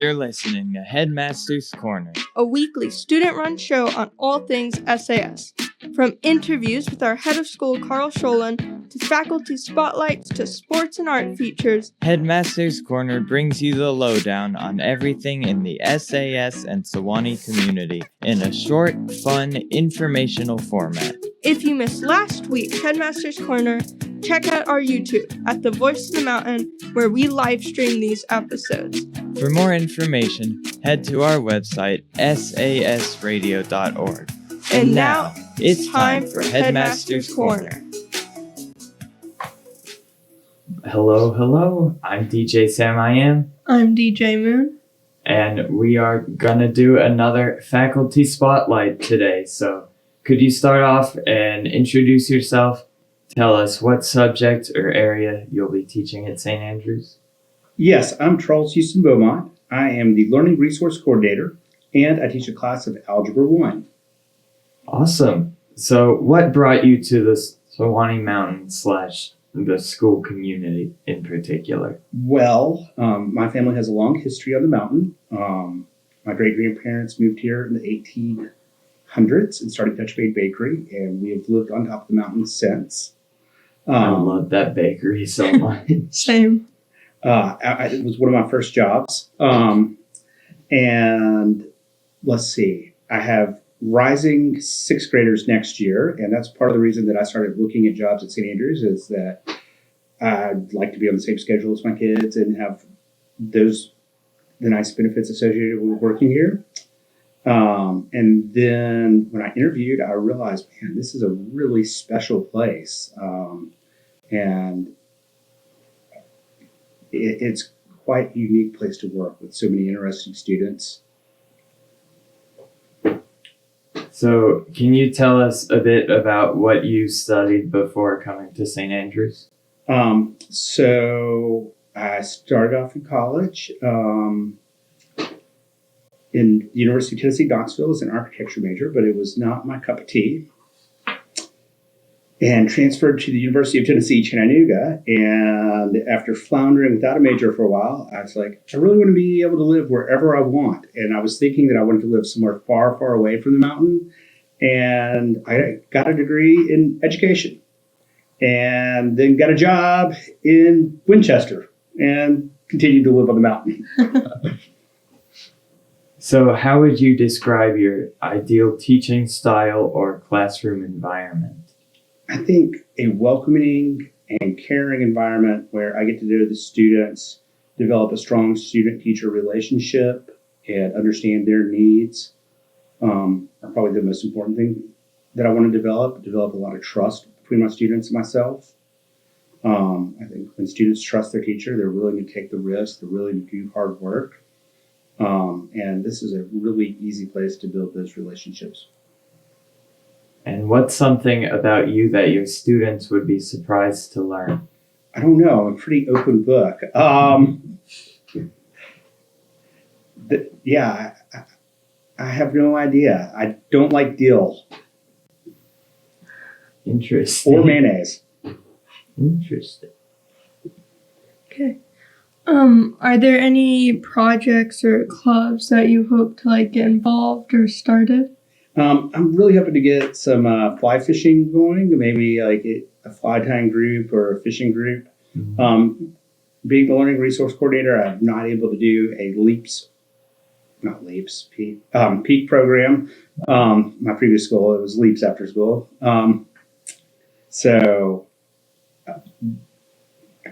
You're listening to Headmaster's Corner, a weekly student-run show on all things SAS. From interviews with our head of school, Carl Scholen, to faculty spotlights to sports and art features, Headmaster's Corner brings you the lowdown on everything in the SAS and Sewanee community in a short, fun, informational format. If you missed last week's Headmaster's Corner, check out our YouTube at The Voice of the Mountain, where we live stream these episodes. For more information, head to our website, sasradio.org. And now, it's time for Headmaster's Corner. Hello. I'm DJ Sam I Am. I'm DJ Moon. And we are gonna do another faculty spotlight today. So could you start off and introduce yourself? Tell us what subject or area you'll be teaching at St. Andrews. Yes, I'm Charles Houston Beaumont. I am the Learning Resource Coordinator, and I teach a class of Algebra 1. Awesome. So what brought you to the Sewanee Mountain / the school community in particular? Well, my family has a long history on the mountain. My great-grandparents moved here in the 1800s and started Dutch Bay Bakery, and we have lived on top of the mountain since. I love that bakery so much. Same. It was one of my first jobs. And let's see, I have rising sixth graders next year, and that's part of the reason that I started looking at jobs at St. Andrews is that I'd like to be on the same schedule as my kids and have the nice benefits associated with working here. And then when I interviewed, I realized, man, this is a really special place. And it's quite a unique place to work with so many interesting students. So can you tell us a bit about what you studied before coming to St. Andrews? So I started off in college in the University of Tennessee, Knoxville as an architecture major, but it was not my cup of tea. And transferred to the University of Tennessee, Chattanooga. And after floundering without a major for a while, I was like, I really want to be able to live wherever I want. And I was thinking that I wanted to live somewhere far, far away from the mountain. And I got a degree in education and then got a job in Winchester and continued to live on the mountain. So how would you describe your ideal teaching style or classroom environment? I think a welcoming and caring environment where I get to know the students, develop a strong student-teacher relationship, and understand their needs are probably the most important thing that I want to develop a lot of trust between my students and myself. I think when students trust their teacher, they're willing to take the risk, they're willing to do hard work. And this is a really easy place to build those relationships. And what's something about you that your students would be surprised to learn? I don't know. I'm a pretty open book. I have no idea. I don't like dill. Interesting. Or mayonnaise. Interesting. Okay. Are there any projects or clubs that you hope to get involved or started? I'm really hoping to get some fly fishing going, maybe a fly tying group or a fishing group. Mm-hmm. Being the Learning Resource Coordinator, I'm not able to do a peak program. My previous school, it was LEAPS after school. So I'm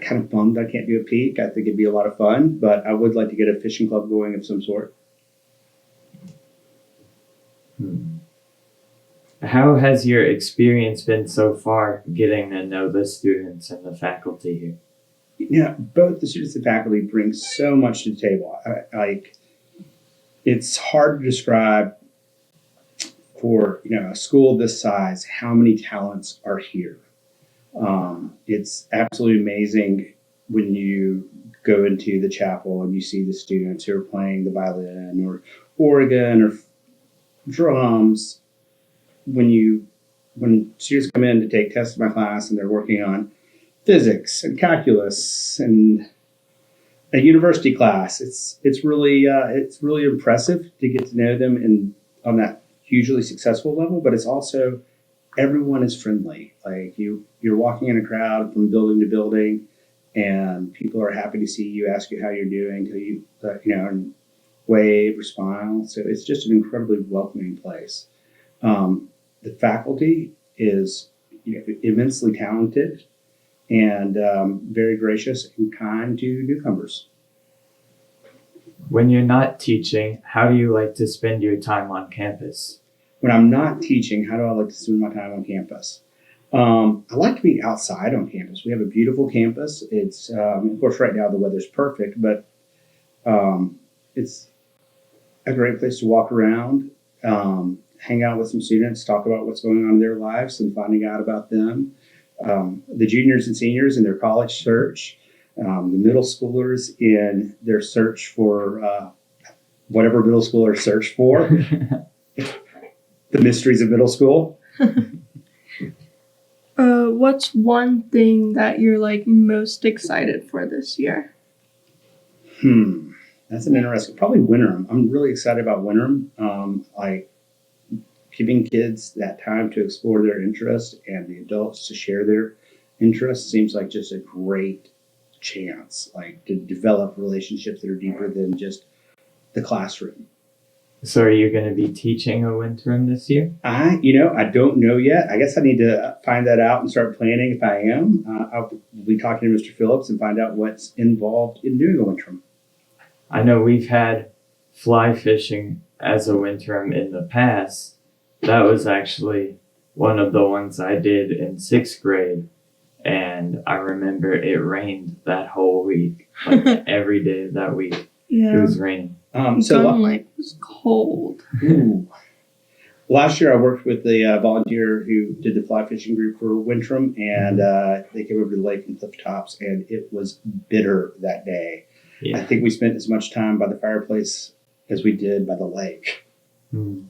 kind of bummed I can't do a peak. I think it'd be a lot of fun, but I would like to get a fishing club going of some sort. How has your experience been so far getting to know the students and the faculty here? Yeah, both the students and faculty bring so much to the table. It's hard to describe for a school this size how many talents are here. It's absolutely amazing when you go into the chapel and you see the students who are playing the violin or organ or drums. When students come in to take tests in my class and they're working on physics and calculus and a university class. It's really impressive to get to know them on that hugely successful level, but it's also everyone is friendly. Like you're walking in a crowd from building to building, and people are happy to see you, ask you how you're doing, tell you and wave or smile. So it's just an incredibly welcoming place. The faculty is immensely talented and very gracious and kind to newcomers. When you're not teaching, how do you like to spend your time on campus? When I'm not teaching, how do I like to spend my time on campus? I like to be outside on campus. We have a beautiful campus. It's, of course, right now the weather's perfect, but it's a great place to walk around, hang out with some students, talk about what's going on in their lives and finding out about them. The juniors and seniors in their college search, the middle schoolers in their search for whatever middle schoolers search for, the mysteries of middle school. What's one thing that you're like most excited for this year? That's an interesting. Probably Winterim. I'm really excited about Winterim. Like giving kids that time to explore their interests and the adults to share their interests seems like just a great chance, like to develop relationships that are deeper than just the classroom. So are you going to be teaching a winterim this year? I don't know yet. I guess I need to find that out and start planning if I am. I'll be talking to Mr. Phillips and find out what's involved in doing a winterim. I know we've had fly fishing as a winterim in the past. That was actually one of the ones I did in 6th grade. And I remember it rained that whole week, like every day of that week. Yeah. It was raining. Gun Lake was cold. Ooh. Last year, I worked with the volunteer who did the fly fishing group for Winterim, and they came over to the lake and cliff tops, and it was bitter that day. Yeah. I think we spent as much time by the fireplace as we did by the lake. It'd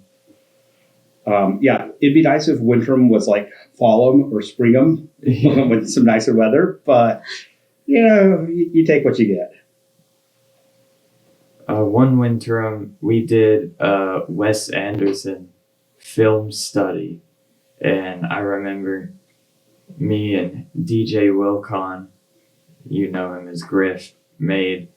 be nice if Winterim was like fallum or springum with some nicer weather, but you take what you get. One winterim, we did a Wes Anderson film study, and I remember me and DJ Wilcon, you know him as Griff, made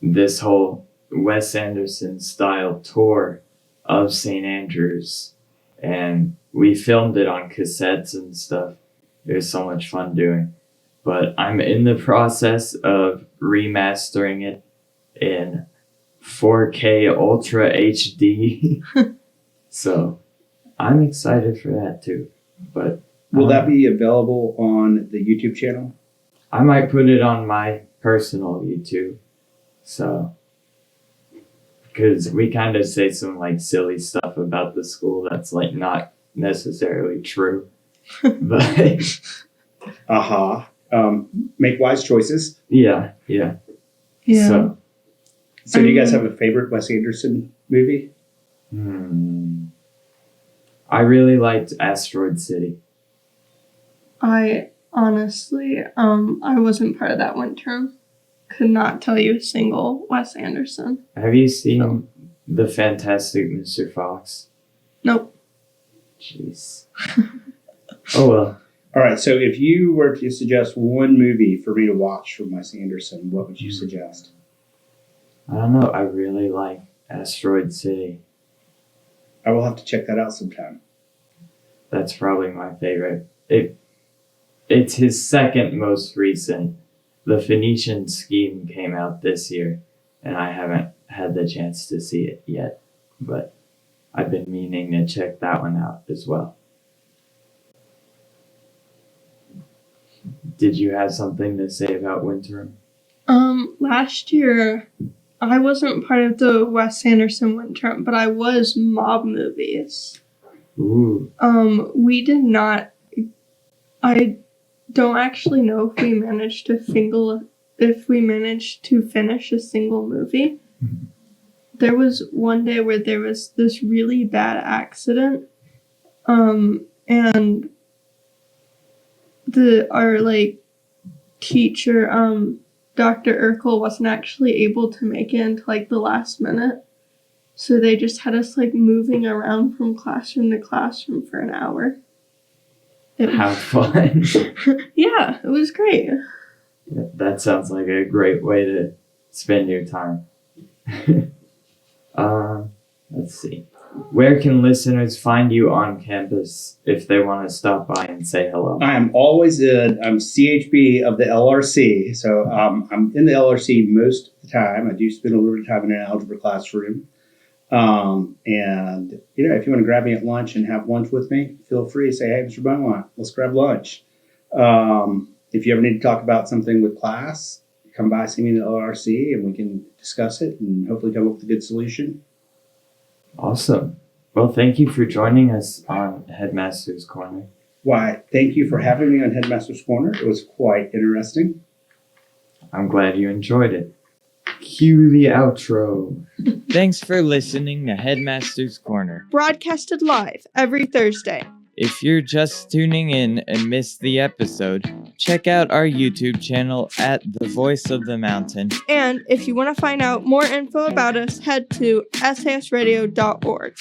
this whole Wes Anderson style tour of St. Andrews, and we filmed it on cassettes and stuff. It was so much fun doing, but I'm in the process of remastering it in 4K Ultra HD. So I'm excited for that too. But will that be available on the YouTube channel? I might put it on my personal YouTube. So, because we kind of say some like silly stuff about the school that's like not necessarily true. But make wise choices. Yeah. So do you guys have a favorite Wes Anderson movie? I really liked Asteroid City. I honestly, I wasn't part of that one term. Could not tell you a single Wes Anderson. Have you seen The Fantastic Mr. Fox? Nope. Jeez. Oh well. All right, so if you were to suggest one movie for me to watch from Wes Anderson, what would you suggest? I don't know. I really like Asteroid City. I will have to check that out sometime. That's probably my favorite. It's his second most recent. The Phoenician Scheme came out this year, and I haven't had the chance to see it yet, but I've been meaning to check that one out as well. Did you have something to say about Winterim? Last year, I wasn't part of the Wes Anderson Winterim, but I was mob movies. Ooh. We did not. I don't actually know if we managed to finish a single movie. Mm-hmm. There was one day where there was this really bad accident, and our teacher Dr. Urkel wasn't actually able to make it until like the last minute. So they just had us like moving around from classroom to classroom for an hour. How fun. Yeah, it was great. That sounds like a great way to spend your time. Let's see. Where can listeners find you on campus if they want to stop by and say hello? I'm always I'm CHB of the LRC. So I'm in the LRC most of the time. I do spend a little bit of time in an algebra classroom. And, you know, if you want to grab me at lunch and have lunch with me, feel free to say, hey, Mr. Beaumont, let's grab lunch. If you ever need to talk about something with class, come by, see me in the LRC, and we can discuss it and hopefully come up with a good solution. Awesome. Well, thank you for joining us on Headmaster's Corner. Why, thank you for having me on Headmaster's Corner. It was quite interesting. I'm glad you enjoyed it. Cue the outro. Thanks for listening to Headmaster's Corner. Broadcasted live every Thursday. If you're just tuning in and missed the episode, check out our YouTube channel at The Voice of the Mountain. And if you want to find out more info about us, head to sasradio.org.